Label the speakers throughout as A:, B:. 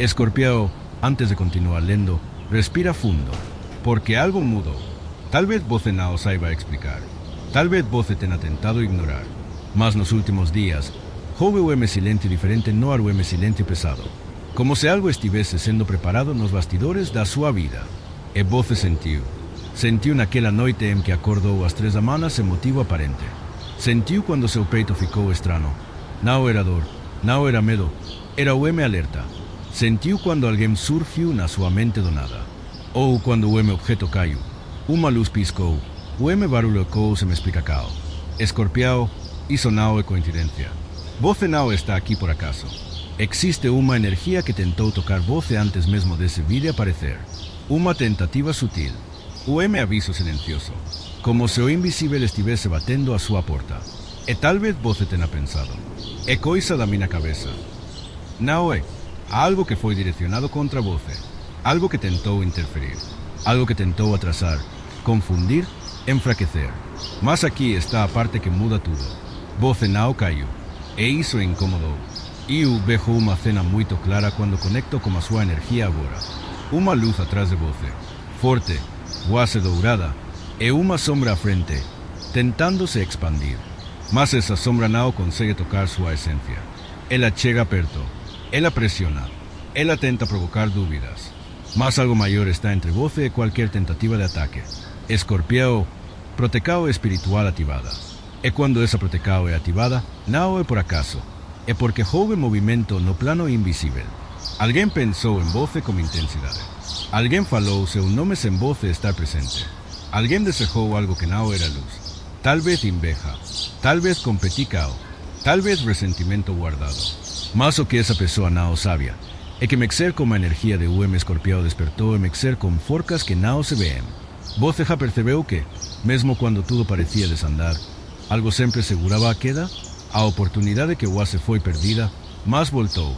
A: Escorpião, antes de continuar lendo, respira fundo, porque algo mudou. Tal vez você não saiba explicar. Tal vez você tenha tentado ignorar. Mas nos últimos dias, houve um silêncio diferente no era um silêncio pesado. Como se algo estivesse sendo preparado nos bastidores da sua vida. E você sentiu. Sentiu naquela noite em que acordou às 3 da manhã sem motivo aparente. Sentiu quando seu peito ficou estranho. Não era dor, não era medo, era o alerta. Sentiu quando alguém surgiu na sua mente do nada. Ou quando o objeto caiu. Uma luz piscou, o barulho ecoou sem explicação. Escorpião, isso não é coincidência. Você não está aqui por acaso. Existe uma energia que tentou tocar você antes mesmo desse vídeo aparecer. Uma tentativa sutil. O aviso silencioso. Como se o invisível estivesse batendo a sua porta. E talvez você tenha pensado. É coisa da minha cabeça. Não é. Há algo que foi direcionado contra você. Algo que tentou interferir. Algo que tentou atrasar, confundir, enfraquecer. Mas aqui está a parte que muda tudo. Você não caiu. E isso incomodou. E eu vejo uma cena muito clara quando conecto com a sua energia agora. Uma luz atrás de você. Forte, quase dourada. E uma sombra à frente, tentando se expandir. Mas essa sombra não consegue tocar sua essência. Ela chega perto. Ela pressiona. Ela tenta provocar dúvidas. Mas algo maior está entre você e qualquer tentativa de ataque. Escorpião, proteção espiritual ativada. E quando essa proteção é ativada, não é por acaso. É porque houve movimento no plano invisível. Alguém pensou em você com intensidade. Alguém falou seu nome sem você estar presente. Alguém desejou algo que não era luz. Talvez inveja, talvez competição, talvez ressentimento guardado. Mas o que essa pessoa não sabia é que mexer com a energia de escorpião despertou e mexer com forcas que não se veem. Você já percebeu que, mesmo quando tudo parecia desandar, algo sempre segurava a queda? A oportunidade que quase foi perdida, mas voltou.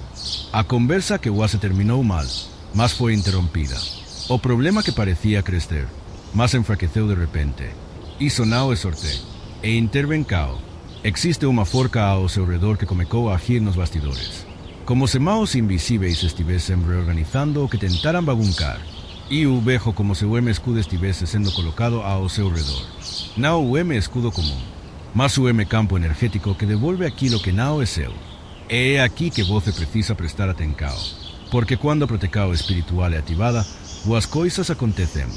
A: A conversa que quase terminou mal, mas foi interrompida. O problema que parecia crescer, mas enfraqueceu de repente. Isso não é sorte, é intervenção. Existe uma forca ao seu redor que começou a agir nos bastidores. Como se mãos invisíveis estivessem reorganizando o que tentaram bagunçar. E eu vejo como se o escudo estivesse sendo colocado ao seu redor. Não o escudo comum, mas o campo energético que devolve aquilo que não é seu. E é aqui que você precisa prestar atenção. Porque quando a proteção espiritual é ativada, as coisas acontecem.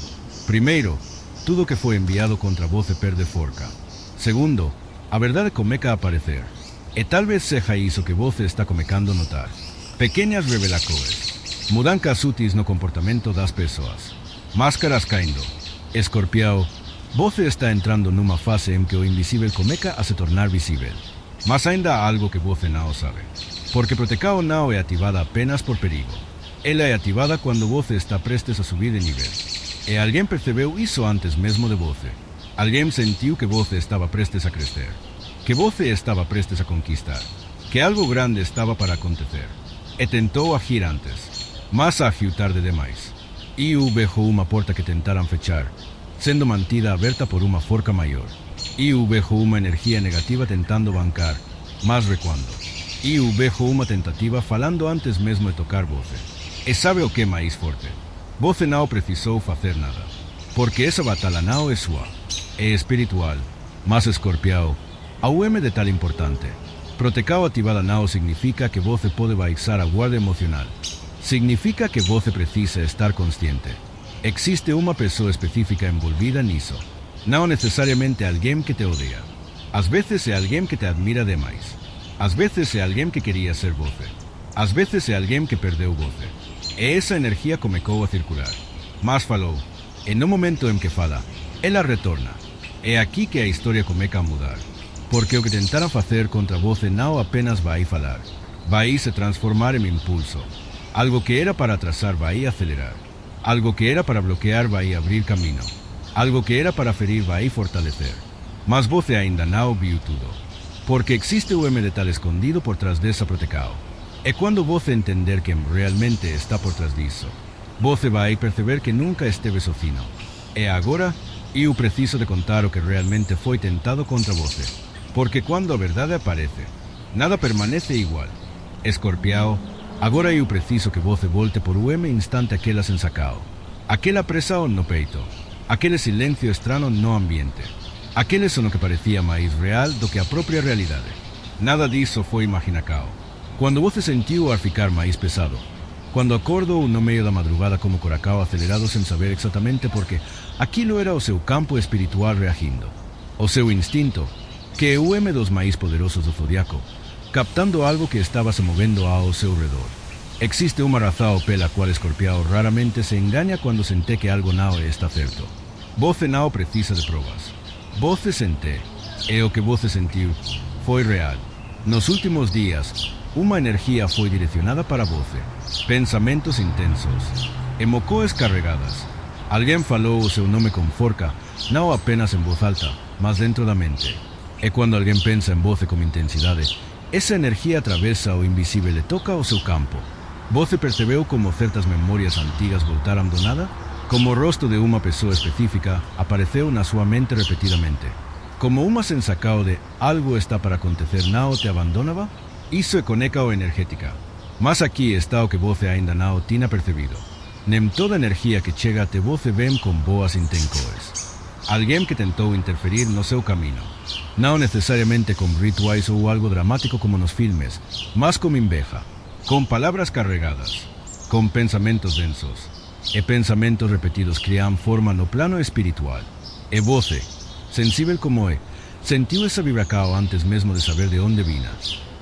A: Primeiro, tudo que foi enviado contra você perde forca. Segundo, a verdade começa a aparecer. E talvez seja isso que você está começando a notar. Pequenas revelações. Mudanças sutis no comportamento das pessoas. Máscaras caindo. Escorpião, você está entrando numa fase em que o invisível começa a se tornar visível. Mas ainda há algo que você não sabe. Porque proteção não é ativada apenas por perigo. Ela é ativada quando você está prestes a subir de nível. E alguém percebeu isso antes mesmo de você. Alguém sentiu que você estava prestes a crescer. Que você estava prestes a conquistar. Que algo grande estava para acontecer. E tentou agir antes. Mas agiu tarde demais. E eu vejo uma porta que tentaram fechar, sendo mantida aberta por uma forca maior. E eu vejo uma energia negativa tentando bancar, mas recuando. E eu vejo uma tentativa falando antes mesmo de tocar você. E sabe o que é mais forte? Você não precisou fazer nada. Porque essa batalha não é sua. É espiritual. Mas escorpião, a de tal importante. Proteção ativada não significa que você pode baixar a guarda emocional. Significa que você precisa estar consciente. Existe uma pessoa específica envolvida nisso. Não necessariamente alguém que te odeia. Às vezes é alguém que te admira demais. Às vezes é alguém que queria ser você. Às vezes é alguém que perdeu você. E essa energia começou a circular. Mas falou. E no momento em que fala, ela retorna. É aqui que a história começa a mudar. Porque o que tentaram fazer contra você não apenas vai falar. Vai se transformar em impulso. Algo que era para atrasar vai acelerar. Algo que era para bloquear vai abrir caminho. Algo que era para ferir vai fortalecer. Mas você ainda não viu tudo. Porque existe o metal escondido por trás dessa proteção. E quando você entender quem realmente está por trás disso, você vai perceber que nunca esteve sozinho. E agora, eu preciso de contar o que realmente foi tentado contra você. Porque quando a verdade aparece, nada permanece igual. Escorpião, Agora eu preciso que você volte por o instante aquela sensacao. Aquela pressão no peito. Aquele silêncio estranho no ambiente. Aquele sono que parecia mais real do que a própria realidade. Nada disso foi imaginacao. Quando você sentiu o ar ficar mais pesado. Quando acordou no meio da madrugada como coracao acelerado sem saber exatamente porque aquilo era o seu campo espiritual reagindo. O seu instinto, que é o dos mais poderosos do zodiaco, captando algo que estava se movendo ao seu redor. Existe uma razão pela qual Escorpião raramente se engana quando sente que algo não está certo. Você não precisa de provas. Você sente, e o que você sentiu foi real. Nos últimos dias, uma energia foi direcionada para você. Pensamentos intensos, emoções carregadas. Alguém falou o seu nome com força, não apenas em voz alta, mas dentro da mente. E quando alguém pensa em você com intensidade, essa energia atravessa o invisível e toca o seu campo. Você percebeu como certas memórias antigas voltaram do nada? Como o rosto de uma pessoa específica apareceu na sua mente repetidamente. Como uma sensação de algo está para acontecer não te abandonava? Isso é conexão energética. Mas aqui está o que você ainda não tinha percebido. Nem toda energia que chega até você vem com boas intenções. Alguém que tentou interferir no seu caminho. Não necessariamente com rituais ou algo dramático como nos filmes, mas com inveja, com palavras carregadas, com pensamentos densos. E pensamentos repetidos criam forma no plano espiritual. E você, sensível como é, sentiu essa vibração antes mesmo de saber de onde vinha.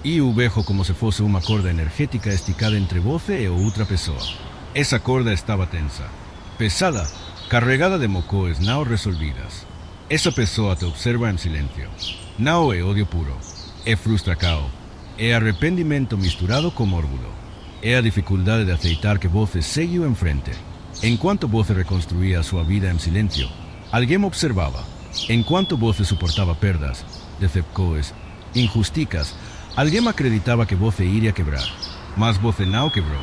A: E o vejo como se fosse uma corda energética esticada entre você e outra pessoa. Essa corda estava tensa, pesada, carregada de emoções não resolvidas. Essa pessoa te observa em silêncio. Não é ódio puro, é frustração, é arrependimento misturado com orgulho. É a dificuldade de aceitar que você seguiu em frente. Enquanto você reconstruía a sua vida em silêncio, alguém observava. Enquanto você suportava perdas, decepções, injusticas, alguém acreditava que você iria quebrar. Mas você não quebrou.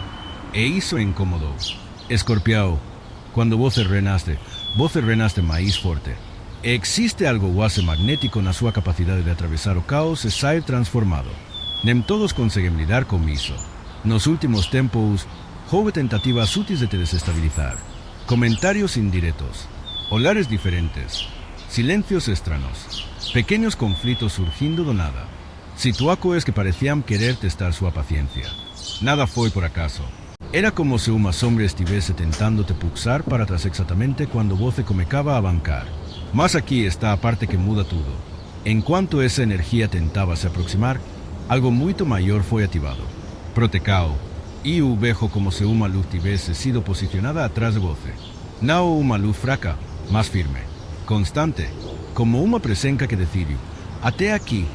A: E isso incomodou. Escorpião, quando você renasce mais forte. Existe algo quase magnético na sua capacidade de atravessar o caos e sair transformado. Nem todos conseguem lidar com isso. Nos últimos tempos, houve tentativas sutis de te desestabilizar. Comentários indiretos, olhares diferentes, silêncios estranhos, pequenos conflitos surgindo do nada. Situações que pareciam querer testar sua paciência. Nada foi por acaso. Era como se uma sombra estivesse tentando te puxar para trás exatamente quando você começava a bancar. Mas aqui está a parte que muda tudo. Enquanto essa energia tentava se aproximar, algo muito maior foi ativado. Protecao. E o vejo como se uma luz tivesse sido posicionada atrás de você. Não uma luz fraca, mas firme, constante, como uma presença que decide, até aqui.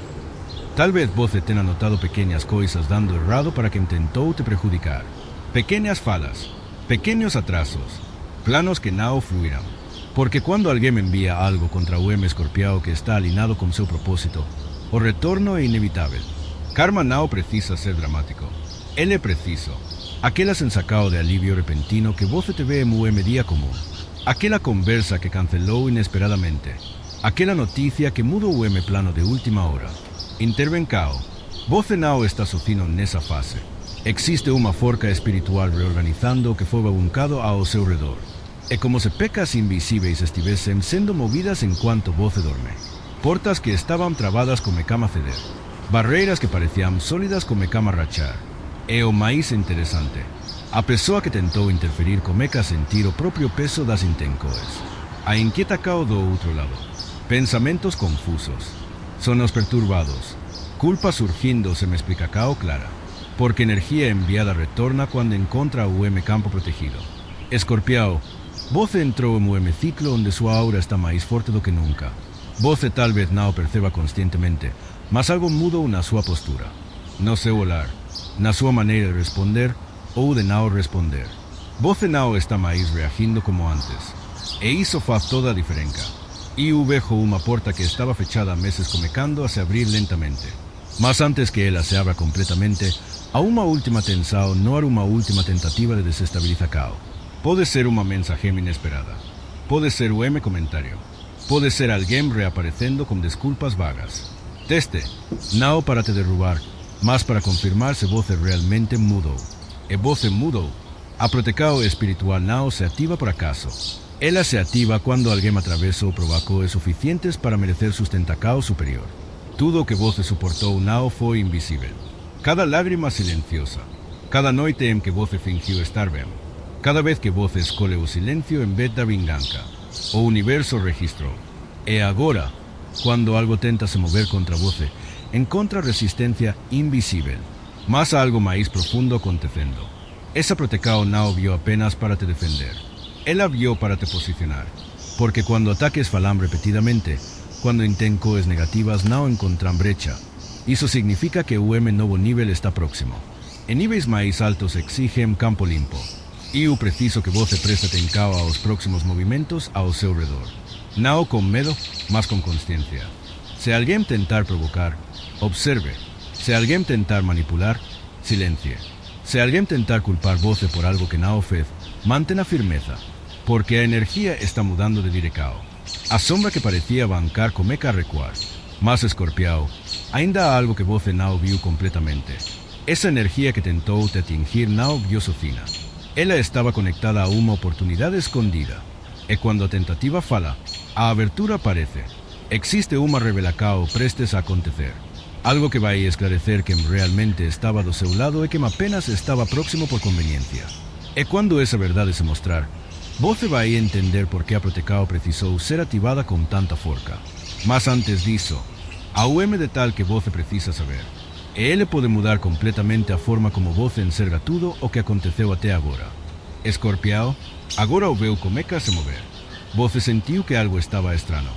A: Talvez você tenha notado pequenas coisas dando errado para quem tentou te prejudicar. Pequenas falas, pequenos atrasos, planos que não fluíram. Porque quando alguém envia algo contra o Escorpião que está alinhado com seu propósito, o retorno é inevitável. Karma não precisa ser dramático. Ele é preciso. Aquela sensação de alívio repentino que você teve em um dia comum. Aquela conversa que cancelou inesperadamente. Aquela notícia que mudou o plano de última hora. Intervencao. Você não está sozinho nessa fase. Existe uma força espiritual reorganizando o que foi babuncado ao seu redor. É como se pecas invisíveis estivessem sendo movidas enquanto você dorme. Portas que estavam travadas como cama ceder. Barreiras que pareciam sólidas como cama rachar. E o mais interessante, a pessoa que tentou interferir começa a sentir o próprio peso das intenções. A inquieta cau do outro lado. Pensamentos confusos. Sonos perturbados. Culpa surgindo se me explica cao clara. Porque energia enviada retorna quando encontra o campo protegido. Escorpião, você entrou em um ciclo onde sua aura está mais forte do que nunca. Você talvez não perceba conscientemente, mas algo mudou na sua postura, no seu olhar, na sua maneira de responder ou de não responder. Você não está mais reagindo como antes. E isso faz toda a diferença. E eu vejo uma porta que estava fechada há meses começando a se abrir lentamente. Mas antes que ela se abra completamente, há uma última tensão, não há uma última tentativa de desestabilizar cao. Pode ser uma mensagem inesperada. Pode ser o comentário. Pode ser alguém reaparecendo com desculpas vagas. Teste, não para te derrubar, mas para confirmar se você realmente mudou. e voce mudou. A protecao espiritual não se ativa por acaso. Ela se ativa quando alguém atravessou provocou suficientes para merecer sustentacao superior. Tudo o que você suportou não foi invisível. Cada lágrima silenciosa, cada noite em que você fingiu estar bem, cada vez que você escolhe o silêncio em vez da vingança, o universo registrou. E agora, quando algo tenta se mover contra você, encontra resistência invisível, mas há algo mais profundo acontecendo. Essa protecao não viu apenas para te defender, ela viu para te posicionar, porque quando ataques falam repetidamente, quando intencoes negativas não encontram brecha, isso significa que o novo nível está próximo. Em níveis mais altos exigem campo limpo, e o preciso que você preste atenção aos próximos movimentos ao seu redor. Não com medo, mas com consciência. Se alguém tentar provocar, observe. Se alguém tentar manipular, silencie. Se alguém tentar culpar você por algo que não fez, mantenha firmeza, porque a energia está mudando de direção. A sombra que parecia bancar começa a recuar, mas Escorpião, ainda há algo que você não viu completamente. Essa energia que tentou te atingir não viu sozinha. Ela estava conectada a uma oportunidade escondida. E quando a tentativa fala, a abertura aparece. Existe uma revelação prestes a acontecer. Algo que vai esclarecer quem realmente estava do seu lado e quem apenas estava próximo por conveniência. E quando essa verdade se mostrar, você vai entender por que a protecao precisou ser ativada com tanta força. Mas antes disso, há um detalhe que você precisa saber. E ele pode mudar completamente a forma como você enxerga tudo o que aconteceu até agora. Escorpião, agora o veu começa a se mover. Você sentiu que algo estava estranho.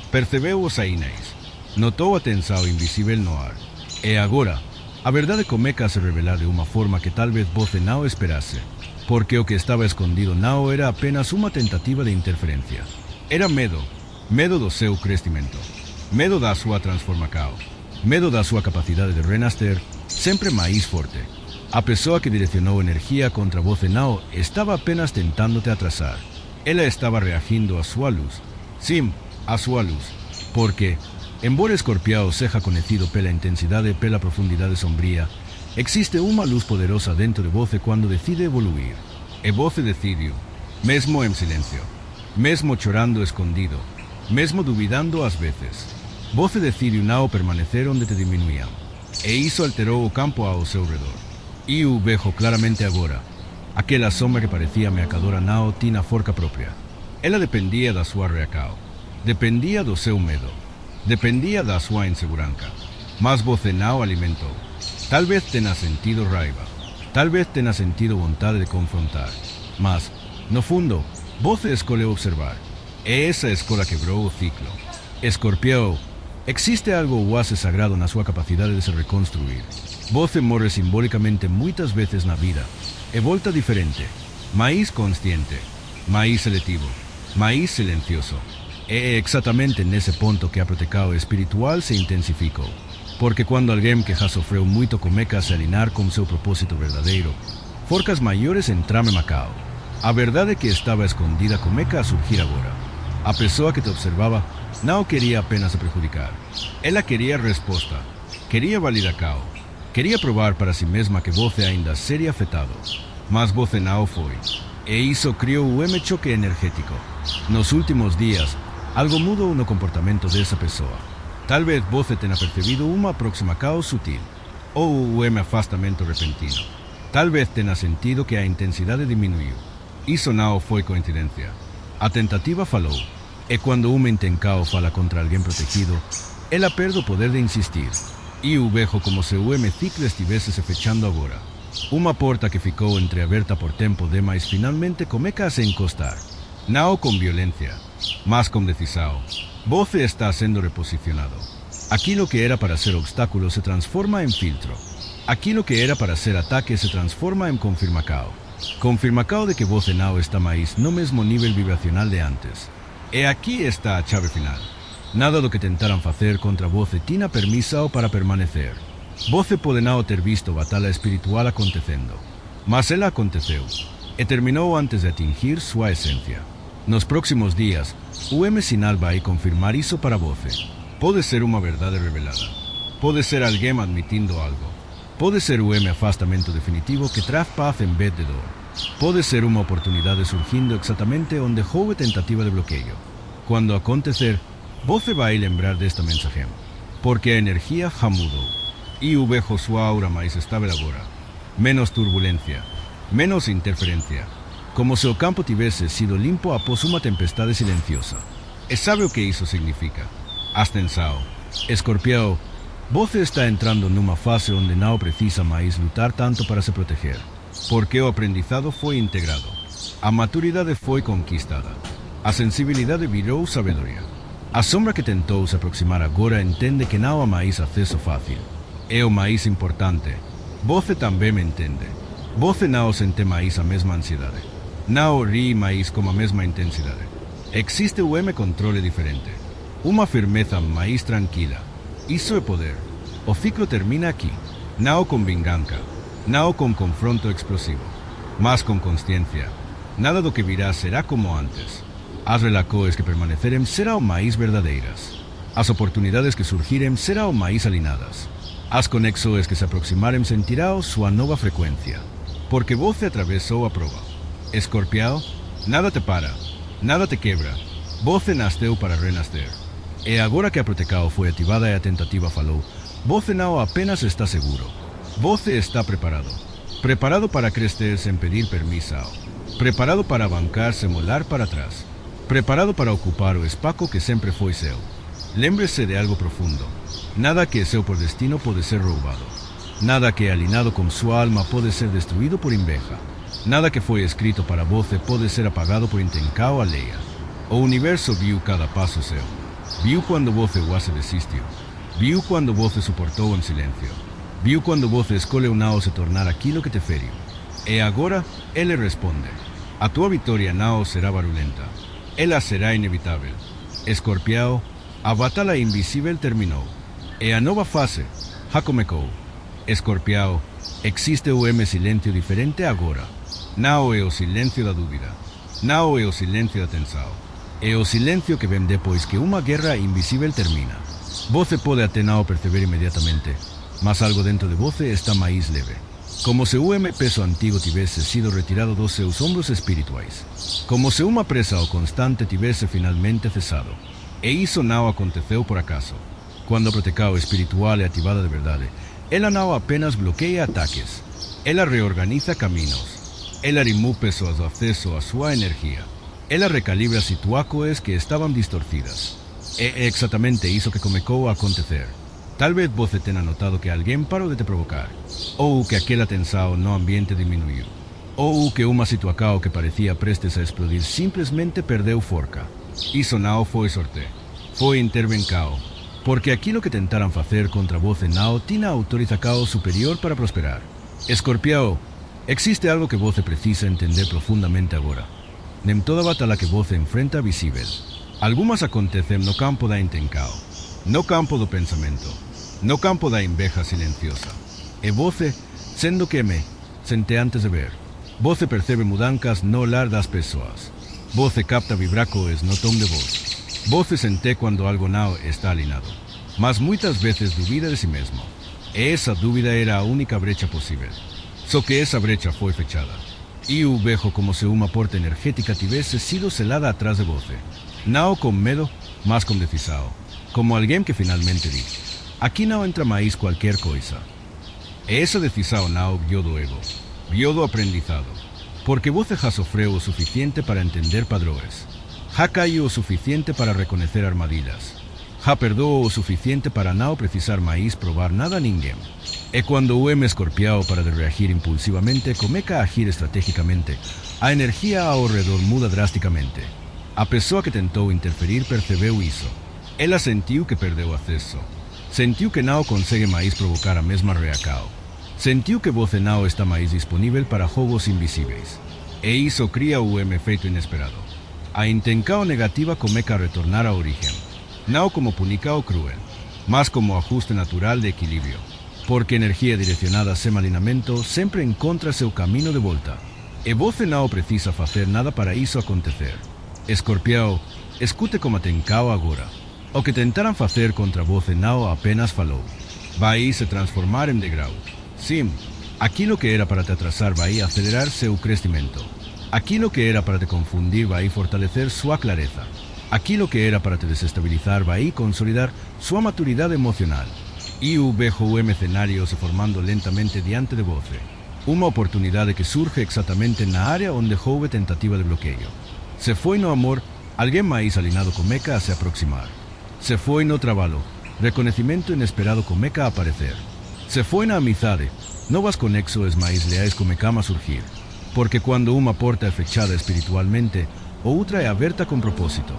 A: Percebeu os sinais. Notou a tensão invisível no ar. E agora, a verdade começa a se revelar de uma forma que talvez você não esperasse. Porque o que estava escondido não era apenas uma tentativa de interferência. Era medo. Medo do seu crescimento. Medo da sua transformação. Medo da sua capacidade de renascer, sempre mais forte. A pessoa que direcionou energia contra você não estava apenas tentando te atrasar. Ela estava reagindo à sua luz. Sim, à sua luz. Porque, embora Escorpião seja conhecido pela intensidade e pela profundidade sombria, existe uma luz poderosa dentro de você quando decide evoluir. E você decidiu, mesmo em silêncio, mesmo chorando escondido, mesmo duvidando às vezes. Você decidiu não permanecer onde te diminuíam. E isso alterou o campo ao seu redor. E o vejo claramente agora. Aquela sombra que parecia ameaçadora não tinha força própria. Ela dependia da sua reação. Dependia do seu medo. Dependia da sua insegurança. Mas você não alimentou. Talvez tenha sentido raiva. Talvez tenha sentido vontade de confrontar. Mas, no fundo, você escolheu observar. E essa escolha quebrou o ciclo. Escorpião, existe algo quase sagrado na sua capacidade de se reconstruir. Você morre simbolicamente muitas vezes na vida e volta diferente, mais consciente, mais seletivo, mais silencioso. É exatamente nesse ponto que a protecao espiritual se intensificou. Porque quando alguém que já sofreu muito começa a se alinhar com seu propósito verdadeiro, forças maiores entram em Macao. A verdade que estava escondida começa a surgir agora. A pessoa que te observava não queria apenas se prejudicar. Ela queria resposta, queria validação, queria provar para si mesma que você ainda seria afetado. Mas você não foi. E isso criou um choque energético. Nos últimos dias, algo mudou no comportamento dessa pessoa. Talvez você tenha percebido uma aproximação sutil, ou um afastamento repentino. Talvez tenha sentido que a intensidade diminuiu. Isso não foi coincidência. A tentativa falou. E quando uma intenção fala contra alguém protegido, ela perde o poder de insistir. E o vejo como se o ciclo estivesse se fechando agora. Uma porta que ficou entreaberta por tempo demais finalmente começa a se encostar. Não com violência, mas com decisão. Você está sendo reposicionado. Aquilo que era para ser obstáculo se transforma em filtro. Aquilo que era para ser ataque se transforma em confirmação. Confirmação de que você não está mais no mesmo nível vibracional de antes. E aqui está a chave final. Nada do que tentaram fazer contra você tinha permissão para permanecer. Você pode não ter visto a batalha espiritual acontecendo, mas ela aconteceu e terminou antes de atingir sua essência. Nos próximos dias, o sinal vai confirmar isso para você. Pode ser uma verdade revelada. Pode ser alguém admitindo algo. Pode ser afastamento definitivo que traz paz em vez de dor. Pode ser uma oportunidade surgindo exatamente onde houve tentativa de bloqueio. Quando acontecer, você vai lembrar desta mensagem, porque a energia já mudou. E vejo sua aura mais estável agora. Menos turbulência, menos interferência. Como se o campo tivesse sido limpo após uma tempestade silenciosa. E sabe o que isso significa? Ascensão. Escorpião, você está entrando numa fase onde não precisa mais lutar tanto para se proteger. Porque o aprendizado foi integrado. A maturidade foi conquistada. A sensibilidade virou sabedoria. A sombra que tentou se aproximar agora entende que não há mais acesso fácil. É o mais importante. Você também me entende. Você não sente mais a mesma ansiedade. Não ri mais com a mesma intensidade. Existe controle diferente. Uma firmeza mais tranquila. Isso é poder. O ciclo termina aqui. Não com vingança. Não com confronto explosivo. Mas com consciência. Nada do que virá será como antes. As relações que permanecerem serão mais verdadeiras. As oportunidades que surgirem serão mais alinhadas. As conexões que se aproximarem sentirão sua nova frequência. Porque você atravessou a prova. Escorpião, nada te para, nada te quebra. Você nasceu para renascer. E agora que a Protecao foi ativada e a tentativa falou, você não apenas está seguro. Você está preparado. Preparado para crescer sem pedir permisso. Preparado para bancar sem olhar para trás. Preparado para ocupar o espaço que sempre foi seu. Lembre-se de algo profundo. Nada que é seu por destino pode ser roubado. Nada que é alinhado com sua alma pode ser destruído por inveja. Nada que foi escrito para você pode ser apagado por intenção alheia. O universo viu cada passo seu. Viu quando você quase desistiu. Viu quando você suportou em silêncio. Viu quando você escolheu não se tornar aquilo que te feriu. E agora, ele responde. A tua vitória não será barulhenta. Ela será inevitável. Escorpião, a batalha invisível terminou. E a nova fase já começou. Escorpião, existe silêncio diferente agora. Não é o silêncio da dúvida. Não é o silêncio da tensão. É o silêncio que vem depois que uma guerra invisível termina. Você pode até não perceber imediatamente, mas algo dentro de você está mais leve. Como se o peso antigo tivesse sido retirado dos seus ombros espirituais. Como se uma presa ao constante tivesse finalmente cessado. E isso não aconteceu por acaso. Quando a Protecao espiritual é ativada de verdade, ela não apenas bloqueia ataques. Ela reorganiza caminhos. Ela remove pessoas do acesso à sua energia. Ela recalibra situações que estavam distorcidas. É exatamente isso que começou a acontecer. Talvez você tenha notado que alguém parou de te provocar. Ou que aquela tensão no ambiente diminuiu. Ou que uma situação que parecia prestes a explodir simplesmente perdeu forca. Isso não foi sorte. Foi intervenção. Porque aquilo que tentaram fazer contra você não tinha autorização superior para prosperar. Escorpião, existe algo que você precisa entender profundamente agora. Nem toda batalha que você enfrenta é visível. Algumas acontecem no campo da intenção, no campo do pensamento, no campo da inveja silenciosa. E você, sendo que me sente antes de ver, você percebe mudanças no olhar das pessoas. Você capta vibrações no tom de voz. Você sente quando algo não está alinhado. Mas muitas vezes duvida de si mesmo. E essa dúvida era a única brecha possível. Só que essa brecha foi fechada. E eu vejo como se uma porta energética tivesse sido selada atrás de você. Não com medo, mas com decisão. Como alguém que finalmente diz: aqui não entra mais qualquer coisa. E essa decisão não veio do ego, veio do aprendizado. Porque você já sofreu o suficiente para entender padrões. Já caiu o suficiente para reconhecer armadilhas. Já perdoou o suficiente para não precisar mais provar nada a ninguém. E quando o escorpião para de reagir impulsivamente começa a agir estrategicamente, a energia ao redor muda drasticamente. A pessoa que tentou interferir percebeu isso. Ela sentiu que perdeu acesso. Sentiu que não consegue mais provocar a mesma reação. Sentiu que você não está mais disponível para jogos invisíveis. E isso cria o efeito inesperado. A intenção negativa começa a retornar à origem. Não como punição cruel, mas como ajuste natural de equilíbrio. Porque energia direcionada sem alinhamento sempre encontra seu caminho de volta. E você não precisa fazer nada para isso acontecer. Escorpião, escute com atenção agora. O que tentaram fazer contra você não apenas falou. Vai se transformar em degrau. Sim, aquilo que era para te atrasar vai acelerar seu crescimento. Aquilo que era para te confundir vai fortalecer sua clareza. Aquilo que era para te desestabilizar vai consolidar sua maturidade emocional. E o vejo cenário se formando lentamente diante de você. Uma oportunidade que surge exatamente na área onde houve tentativa de bloqueio. Se foi no amor, alguém mais alinhado com Meca a se aproximar. Se foi no trabalho, reconhecimento inesperado com Meca a aparecer. Se foi na amizade, novas conexões mais leais com Meca a surgir. Porque quando uma porta é fechada espiritualmente, outra é aberta com propósito.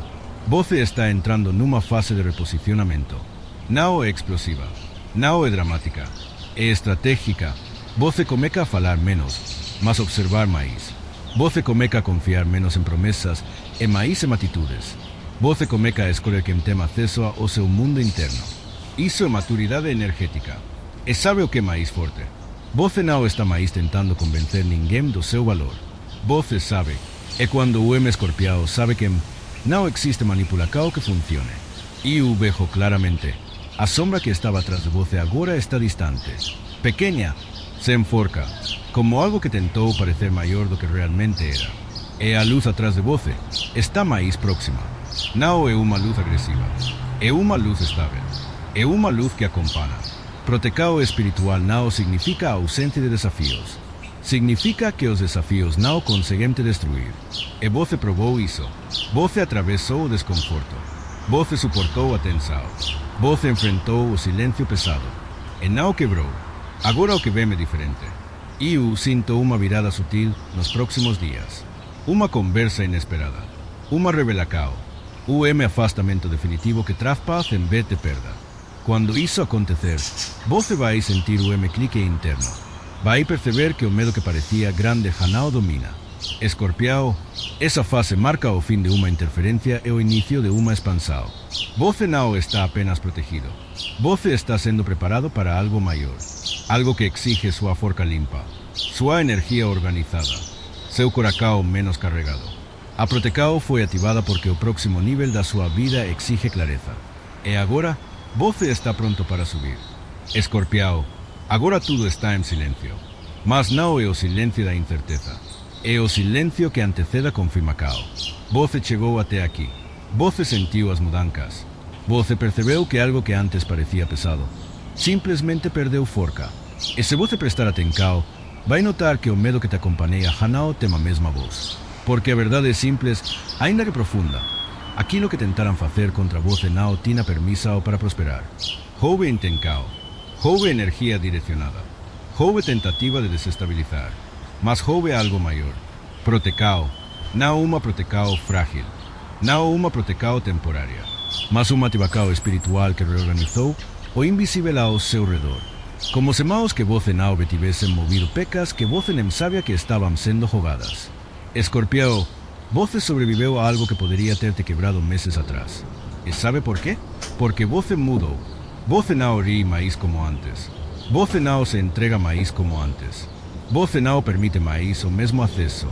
A: Você está entrando numa fase de reposicionamento. Não é explosiva, não é dramática, é estratégica. Você começa a falar menos, mas observar mais. Você começa a confiar menos em promessas e mais em atitudes. Você começa a escolher quem tem acesso ao seu mundo interno. Isso é maturidade energética. E sabe o que é mais forte? Você não está mais tentando convencer ninguém do seu valor. Você sabe. E quando o escorpião sabe que não existe manipulação que funcione. E o vejo claramente. A sombra que estava atrás de você agora está distante. Pequena. Se enforca, como algo que tentou parecer maior do que realmente era. E a luz atrás de você está mais próxima. Não é uma luz agressiva. É uma luz estável. É uma luz que acompanha. Proteção espiritual não significa ausência de desafios. Significa que os desafios não conseguem te destruir. E você provou isso. Você atravessou o desconforto. Você suportou a tensão. Você enfrentou o silêncio pesado. E não quebrou. Agora o que vem é diferente. E eu sinto uma virada sutil nos próximos dias. Uma conversa inesperada. Uma revelação. O afastamento definitivo que traz paz em vez de perda. Quando isso acontecer, você vai sentir o clique interno. Vai perceber que o medo que parecia grande já não domina. Escorpião, essa fase marca o fim de uma interferência e o início de uma expansão. Você não está apenas protegido. Você está sendo preparado para algo maior. Algo que exige sua forca limpa, sua energia organizada, seu coração menos carregado. A proteção foi ativada porque o próximo nível da sua vida exige clareza. E agora, você está pronto para subir. Escorpião, agora tudo está em silêncio. Mas não é o silêncio da incerteza. É o silêncio que antecede a confirmação. Você chegou até aqui. Você sentiu as mudanças. Você percebeu que algo que antes parecia pesado simplesmente perdeu forca. E se você prestar atenção, vai notar que o medo que te acompanha já não tem a mesma voz. Porque a verdade é simples, ainda que profunda. Aquilo que tentaram fazer contra você não tinha permissão para prosperar. Houve intenção. Houve energia direcionada. Houve tentativa de desestabilizar. Mas houve algo maior. Proteção. Não uma proteção frágil. Não uma proteção temporária. Mas uma ativação espiritual que reorganizou o invisível ao seu redor. Como se mãos que você não tivessem movido pecas que você nem sabia que estavam sendo jogadas. Escorpião, você sobreviveu a algo que poderia ter te quebrado meses atrás. E sabe por quê? Porque você mudou. Você não ri mais como antes. Você não se entrega mais como antes. Você não permite mais o mesmo acesso.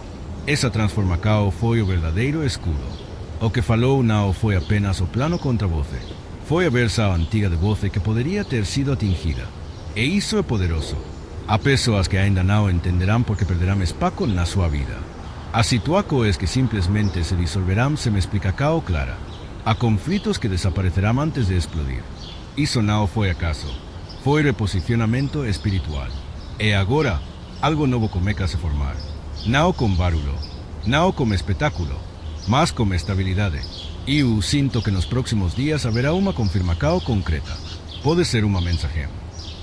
A: Essa transformação foi o verdadeiro escudo. O que falou não foi apenas o plano contra você. Foi a versão antiga de você que poderia ter sido atingida. E isso é poderoso. Há pessoas que ainda não entenderão porque perderão espaço na sua vida. Há situações que simplesmente se dissolverão sem explicação clara. Há conflitos que desaparecerão antes de explodir. Isso não foi acaso. Foi reposicionamento espiritual. E agora, algo novo começa a se formar. Não com barulho, não como espetáculo, mas como estabilidade. E eu sinto que nos próximos dias haverá uma confirmação concreta. Pode ser uma mensagem,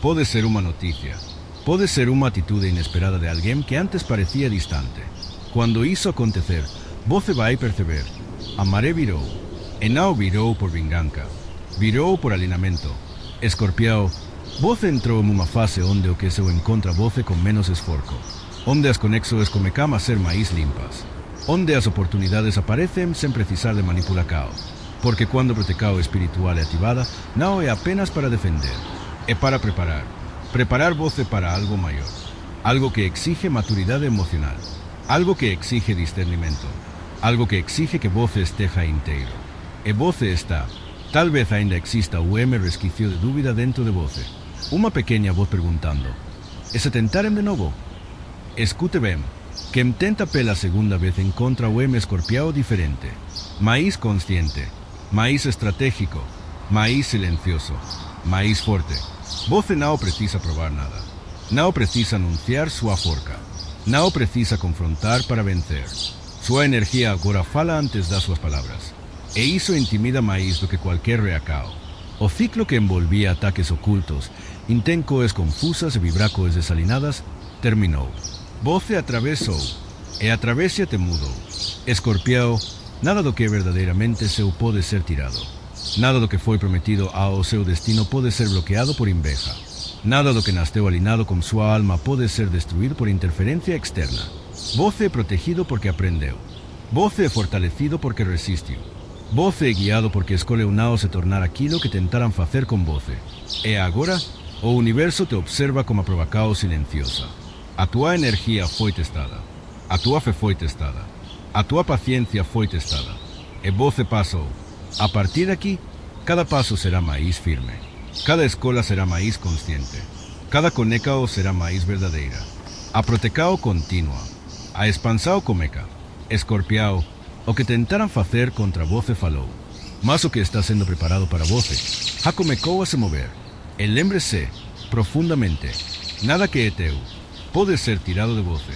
A: pode ser uma notícia, pode ser uma atitude inesperada de alguém que antes parecia distante. Quando isso acontecer, você vai perceber. A maré virou. E não virou por vingança. Virou por alinhamento. Escorpião, você entrou em uma fase onde o que se encontra você com menos esforço. Onde as conexões começam a ser mais limpas. Onde as oportunidades aparecem sem precisar de manipulação. Porque quando a proteção espiritual é ativada, não é apenas para defender. É para preparar. Preparar você para algo maior. Algo que exige maturidade emocional. Algo que exige discernimento. Algo que exige que você esteja inteiro. E você está. Talvez ainda exista o resquício de dúvida dentro de você. Uma pequena voz perguntando: e se tentarem de novo. Escute bem, que em tenta pela segunda vez encontra o M escorpião diferente. Maíz consciente, maíz estratégico, maíz silencioso, maíz forte. Você não precisa provar nada. Não precisa anunciar sua forca. Não precisa confrontar para vencer. Sua energia agora fala antes das suas palavras. E isso intimida mais do que qualquer reacao. O ciclo que envolvia ataques ocultos, intencoes confusas e vibracoes desalinadas, terminou. Você atravessou, e a travessia te mudou. Escorpião, nada do que verdadeiramente seu pode ser tirado. Nada do que foi prometido ao seu destino pode ser bloqueado por inveja. Nada do que nasceu alinhado com sua alma pode ser destruído por interferência externa. Você é protegido porque aprendeu. Você é fortalecido porque resistiu. Você é guiado porque escolheu não se tornar aquilo que tentaram fazer com você. E agora, o universo te observa como a provocao silenciosa. A tua energia foi testada. A tua fé foi testada. A tua paciência foi testada. E você passou. A partir daqui, cada passo será mais firme. Cada escola será mais consciente. Cada conecao será mais verdadeira. A protecao continua. A expansão comeca. Escorpião, o que tentaram fazer contra você falou. Mas o que está sendo preparado para você, já comecou a se mover. E lembre-se, profundamente, nada que é teu pode ser tirado de você.